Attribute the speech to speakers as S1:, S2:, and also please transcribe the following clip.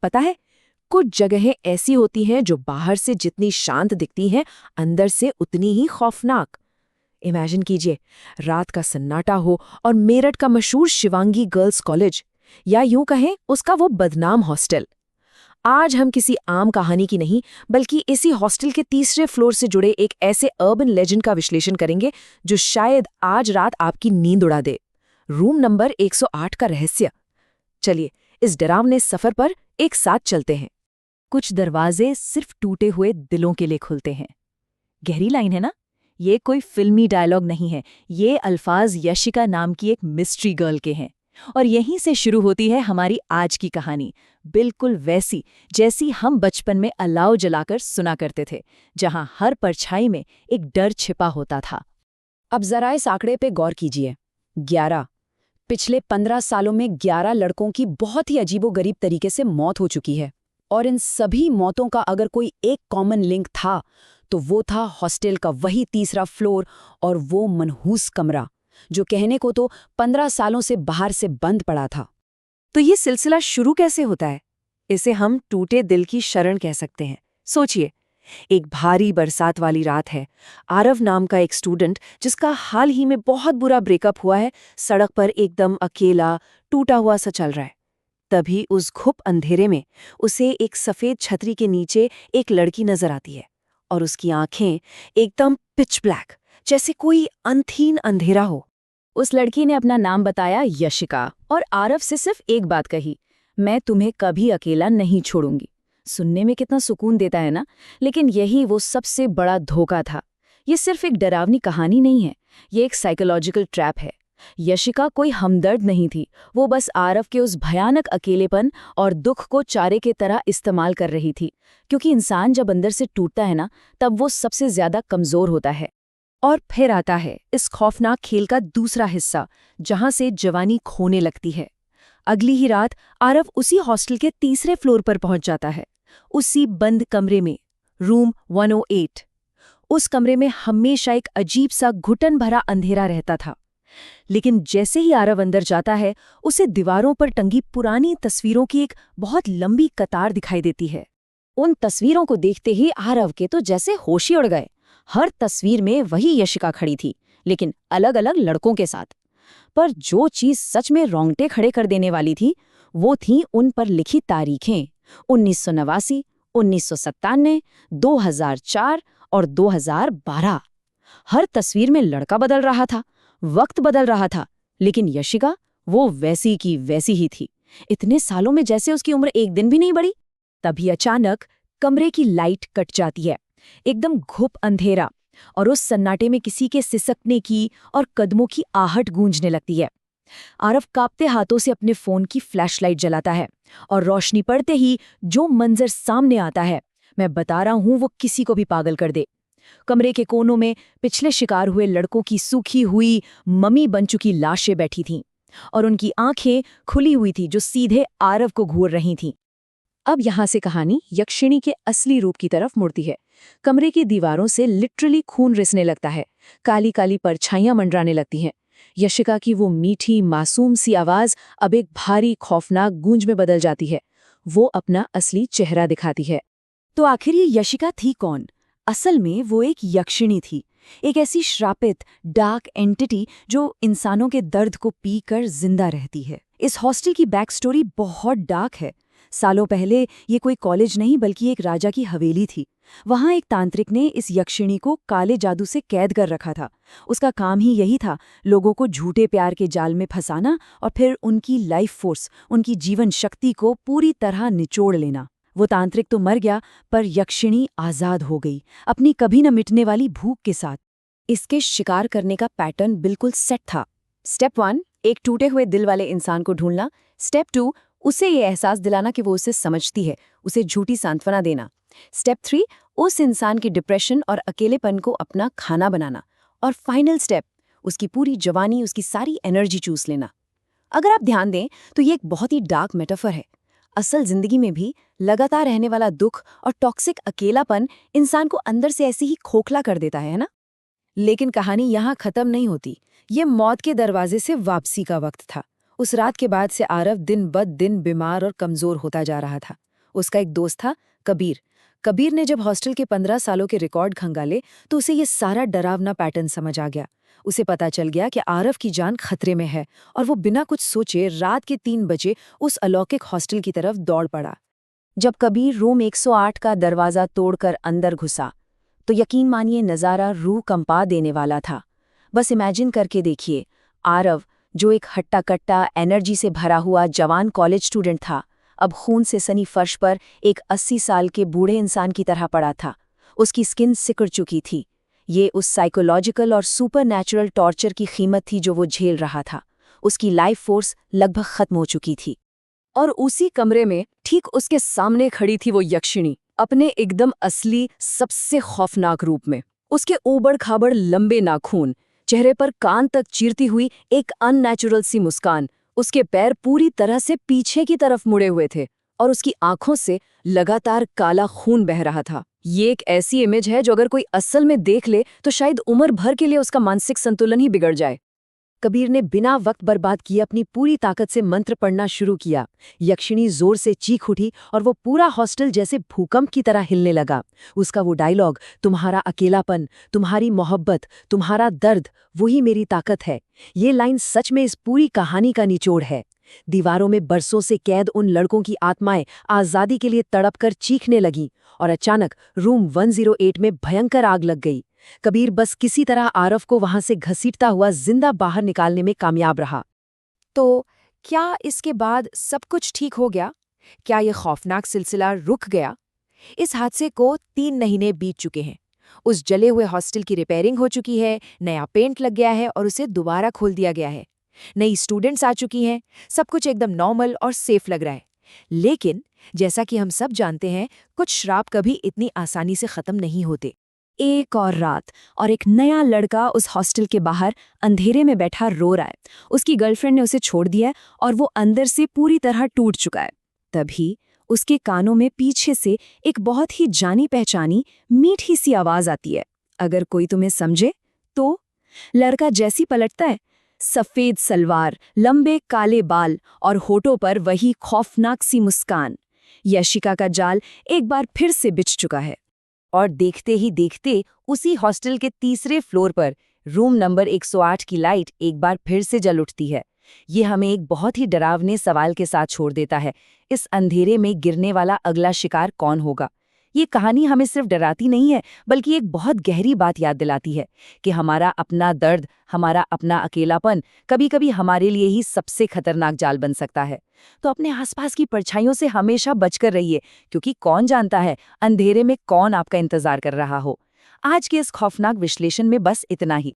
S1: पता है, कुछ जगहें ऐसी होती हैं जो बाहर से जितनी शांत दिखती हैं, अंदर से उतनी ही खौफनाक। इमेजिन कीजिए, रात का सन्नाटा हो और मेरठ का मशहूर शिवांगी गर्ल्स कॉलेज, या यूं कहें उसका वो बदनाम हॉस्टल। आज हम किसी आम कहानी की नहीं, बल्कि इसी हॉस्टल के तीसरे फ्लोर से जुड़े एक ऐसे अर्बन लेजेंड का विश्लेषण करेंगे जो शायद आज रात आपकी नींद उड़ा दे। रूम नंबर 108 का रहस्य। चलिए, इस डरावने सफर पर एक साथ चलते हैं। कुछ दरवाजे सिर्फ टूटे हुए दिलों के लिए खुलते हैं। गहरी लाइन है ना? ये कोई फिल्मी डायलॉग नहीं है, ये अल्फाज यशिका नाम की एक मिस्ट्री गर्ल के हैं। और यहीं से शुरू होती है हमारी आज की कहानी, बिल्कुल वैसी जैसी हम बचपन में अलाव जलाकर सुना करते थे, जहां हर परछाई में एक डर छिपा होता था।
S2: अब जरा इस आंकड़े पे गौर कीजिए, 11। पिछले 15 सालों में 11 लड़कों की बहुत ही अजीबोगरीब तरीके से मौत हो चुकी है। और इन सभी मौतों का अगर कोई एक कॉमन लिंक था, तो वो था हॉस्टल का वही तीसरा फ्लोर और वो मनहूस कमरा, जो कहने को तो 15 सालों से बाहर से बंद पड़ा था।
S1: तो ये सिलसिला शुरू कैसे होता है? इसे हम टूटे दिल की शरण कह सकते हैं। सोचिए, एक भारी बरसात वाली रात है। आरव नाम का एक स्टूडेंट, जिसका हाल ही में बहुत बुरा ब्रेकअप हुआ है, सड़क पर एकदम अकेला टूटा हुआ सा चल रहा है। तभी उस घुप अंधेरे में उसे एक सफेद छतरी के नीचे एक लड़की नजर आती है, और उसकी आंखें एकदम पिच ब्लैक, जैसे कोई अनथीन अंधेरा हो।
S2: उस लड़की ने अपना नाम बताया, यशिका, और आरव से सिर्फ एक बात कही, मैं तुम्हें कभी अकेला नहीं छोड़ूंगी। सुनने में कितना सुकून देता है ना? लेकिन यही वो सबसे बड़ा धोखा था। ये सिर्फ एक डरावनी कहानी नहीं है, ये एक साइकोलॉजिकल ट्रैप है। यशिका कोई हमदर्द नहीं थी, वो बस आरव के उस भयानक अकेलेपन और दुख को चारे के तरह इस्तेमाल कर रही थी, क्योंकि इंसान जब अंदर से टूटता है ना, तब वो सबसे ज्यादा कमजोर होता है।
S1: और फिर आता है इस खौफनाक खेल का दूसरा हिस्सा, जहां से जवानी खोने लगती है। अगली ही रात आरव उसी हॉस्टल के तीसरे फ्लोर पर पहुंच जाता है, उसी बंद कमरे में, रूम 108। उस कमरे में हमेशा एक अजीब सा घुटन भरा अंधेरा रहता था। लेकिन जैसे ही आरव अंदर जाता है, उसे दीवारों पर टंगी पुरानी तस्वीरों की एक बहुत लंबी कतार दिखाई देती है।
S2: उन तस्वीरों को देखते ही आरव के तो जैसे होश ही उड़ गए। हर तस्वीर में वही यशिका खड़ी थी, लेकिन अलग अलग लड़कों के साथ। पर जो चीज सच में रोंगटे खड़े कर देने वाली थी, वो थी उन पर लिखी तारीखें। 1989, 1997, 2004 और 2012। हर तस्वीर में लड़का बदल रहा था, वक्त बदल रहा था, लेकिन यशिका वो वैसी की वैसी ही थी। इतने सालों में जैसे उसकी उम्र एक दिन भी नहीं बढ़ी।
S1: तभी अचानक कमरे की लाइट कट जाती है, एकदम घुप अंधेरा, और उस सन्नाटे में किसी के सिसकने की और कदमों की आहट गूंजने लगती है। आरव कांपते हाथों से अपने फोन की फ्लैशलाइट जलाता है, और रोशनी पड़ते ही जो मंजर सामने आता है, मैं बता रहा हूं, वो किसी को भी पागल कर दे। कमरे के कोनों में पिछले शिकार हुए लड़कों की सूखी हुई, मम्मी बन चुकी लाशें बैठी थीं, और उनकी आंखें खुली हुई थी, जो सीधे आरव को घूर रही थीं। अब यहां से कहानी यक्षिणी के असली रूप की तरफ मुड़ती है। कमरे की दीवारों से लिटरली खून रिसने लगता है, काली काली परछाइयां मंडराने लगती हैं। यशिका की वो मीठी मासूम सी आवाज अब एक भारी खौफनाक गूंज में बदल जाती है। वो अपना असली चेहरा दिखाती है। तो आखिर ये यशिका थी कौन? असल में वो एक यक्षिणी थी, एक ऐसी श्रापित डार्क एंटिटी जो इंसानों के दर्द को पीकर जिंदा रहती है। इस हॉस्टल की बैक स्टोरी बहुत डार्क है। सालों पहले ये कोई कॉलेज नहीं, बल्कि एक राजा की हवेली थी। वहां एक तांत्रिक ने इस यक्षिणी को काले जादू से कैद कर रखा था। उसका काम ही यही था, लोगों को झूठे प्यार के जाल में फंसाना और फिर उनकी लाइफ फोर्स, उनकी जीवन शक्ति को पूरी तरह निचोड़ लेना। वो तांत्रिक तो मर गया, पर यक्षिणी आजाद हो गई, अपनी कभी न मिटने वाली भूख के साथ। इसके शिकार करने का पैटर्न बिल्कुल सेट था। स्टेप 1, एक टूटे हुए दिल वाले इंसान को ढूंढना। स्टेप 2, उसे ये एहसास दिलाना कि वो उसे समझती है, उसे झूठी सांत्वना देना। स्टेप 3, उस इंसान की डिप्रेशन और अकेलेपन को अपना खाना बनाना। और फाइनल स्टेप, उसकी पूरी जवानी, उसकी सारी एनर्जी चूस लेना। अगर आप ध्यान दें तो ये एक बहुत ही डार्क मेटाफर है। असल जिंदगी में भी लगातार रहने वाला दुख और टॉक्सिक अकेलापन इंसान को अंदर से ऐसे ही खोखला कर देता है ना? लेकिन कहानी यहाँ खत्म नहीं होती। ये मौत के दरवाजे से वापसी का वक्त था। उस रात के बाद से आरव दिन ब दिन बीमार और कमजोर होता जा रहा था। उसका एक दोस्त था, कबीर। कबीर ने जब हॉस्टल के 15 सालों के रिकॉर्ड खंगाले तो उसे ये सारा डरावना पैटर्न समझ आ गया। उसे पता चल गया कि आरव की जान खतरे में है और वो बिना कुछ सोचे रात के 3 बजे उस अलौकिक हॉस्टल की तरफ दौड़ पड़ा।
S2: जब कबीर रूम 108 का दरवाज़ा तोड़कर अंदर घुसा तो यकीन मानिए नज़ारा रूह कंपा देने वाला था। बस इमेजिन करके देखिए, आरव जो एक हट्टा-कट्टा एनर्जी से भरा हुआ जवान कॉलेज स्टूडेंट था, अब खून से सनी फर्श पर एक 80 साल के बूढ़े इंसान की तरह पड़ा था। उसकी स्किन सिकुड़ चुकी थी। ये उस साइकोलॉजिकल और सुपरनैचुरल टॉर्चर की कीमत थी जो वो झेल रहा था। उसकी लाइफ फोर्स लगभग खत्म हो चुकी थी। और उसी कमरे में ठीक उसके सामने खड़ी थी वो यक्षिणी, अपने एकदम असली सबसे खौफनाक रूप में। उसके ऊबड़-खाबड़ लंबे नाखून, चेहरे पर कान तक चीरती हुई एक अननेचुरल सी मुस्कान, उसके पैर पूरी तरह से पीछे की तरफ मुड़े हुए थे और उसकी आंखों से लगातार काला खून बह रहा था। ये एक ऐसी इमेज है जो अगर कोई असल में देख ले तो शायद उम्र भर के लिए उसका मानसिक संतुलन ही बिगड़ जाए। कबीर ने बिना वक्त बर्बाद किए अपनी पूरी ताकत से मंत्र पढ़ना शुरू किया। यक्षिणी जोर से चीख उठी और वो पूरा हॉस्टल जैसे भूकंप की तरह हिलने लगा। उसका वो डायलॉग, तुम्हारा अकेलापन, तुम्हारी मोहब्बत, तुम्हारा दर्द, वही मेरी ताकत है, ये लाइन सच में इस पूरी कहानी का निचोड़ है। दीवारों में बरसों से कैद उन लड़कों की आत्माएं आजादी के लिए तड़पकर चीखने लगीं और अचानक रूम 108 में भयंकर आग लग गई। कबीर बस किसी तरह आरव को वहां से घसीटता हुआ जिंदा बाहर निकालने में कामयाब रहा।
S1: तो क्या इसके बाद सब कुछ ठीक हो गया? क्या ये खौफनाक सिलसिला रुक गया? इस हादसे को 3 महीने बीत चुके हैं। उस जले हुए हॉस्टल की रिपेयरिंग हो चुकी है, नया पेंट लग गया है और उसे दोबारा खोल दिया गया है। नई स्टूडेंट्स आ चुकी हैं, सब कुछ एकदम नॉर्मल और सेफ लग रहा है। लेकिन जैसा कि हम सब जानते हैं, कुछ श्राप कभी इतनी आसानी से खत्म नहीं होते। एक और रात और एक नया लड़का उस हॉस्टल के बाहर अंधेरे में बैठा रो रहा है। उसकी गर्लफ्रेंड ने उसे छोड़ दिया है और वो अंदर से पूरी तरह टूट चुका है। तभी उसके कानों में पीछे से एक बहुत ही जानी पहचानी मीठी सी आवाज आती है, अगर कोई तुम्हें समझे तो। लड़का जैसी पलटता है, सफेद सलवार, लंबे काले बाल और होठों पर वही खौफनाक सी मुस्कान। यशिका का जाल एक बार फिर से बिछ चुका है। और देखते ही देखते उसी हॉस्टल के तीसरे फ्लोर पर रूम नंबर 108 की लाइट एक बार फिर से जल उठती है। ये हमें एक बहुत ही डरावने सवाल के साथ छोड़ देता है, इस अंधेरे में गिरने वाला अगला शिकार कौन होगा? ये कहानी हमें सिर्फ डराती नहीं है, बल्कि एक बहुत गहरी बात याद दिलाती है कि हमारा अपना दर्द, हमारा अपना अकेलापन कभी-कभी हमारे लिए ही सबसे खतरनाक जाल बन सकता है। तो अपने आसपास की परछाइयों से हमेशा बचकर रहिए, क्योंकि कौन जानता है अंधेरे में कौन आपका इंतजार कर रहा हो। आज के इस खौफनाक विश्लेषण में बस इतना ही।